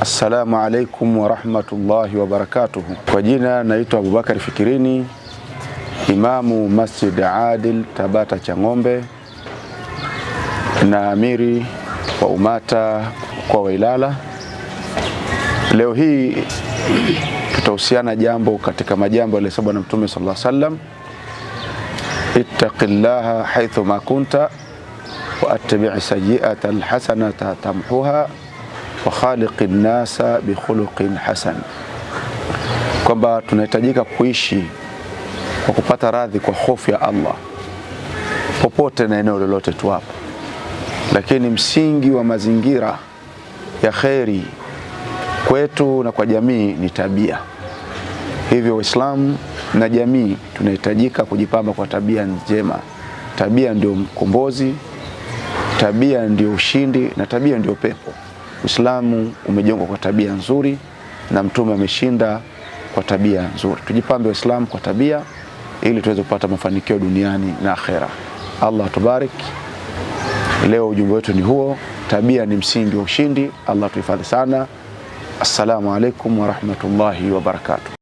Assalamu alaikum wa rahmatullahi wa barakatuh. Kwa jina naitwa Abubakar Fikirini, Imamu Masjid Adil Tabata Chang'ombe na amiri wa Umata kwa Ilala. Leo hii tutahusiana jambo katika majambo yaliyosabwa na Mtume sallallahu alaihi wasallam: ittaqillaha haythu ma kunta wa attabi' sayyi'ata alhasanata tamhuha wa khaliqin nasa bi khuluqin hasan, kwamba tunahitajika kuishi kwa kupata radhi kwa hofu ya Allah popote na eneo lolote tu hapo. Lakini msingi wa mazingira ya kheri kwetu na kwa jamii ni tabia. Hivyo Waislamu na jamii tunahitajika kujipamba kwa tabia njema. Tabia ndio mkombozi, tabia ndio ushindi na tabia ndio pepo. Uislamu umejengwa kwa tabia nzuri na Mtume ameshinda kwa tabia nzuri. Tujipambe Waislamu kwa tabia ili tuweze kupata mafanikio duniani na akhera. Allah tubarik. Leo ujumbe wetu ni huo: tabia ni msingi wa ushindi. Allah tuhifadhi sana. Assalamu alaikum wa rahmatullahi wa barakatuh.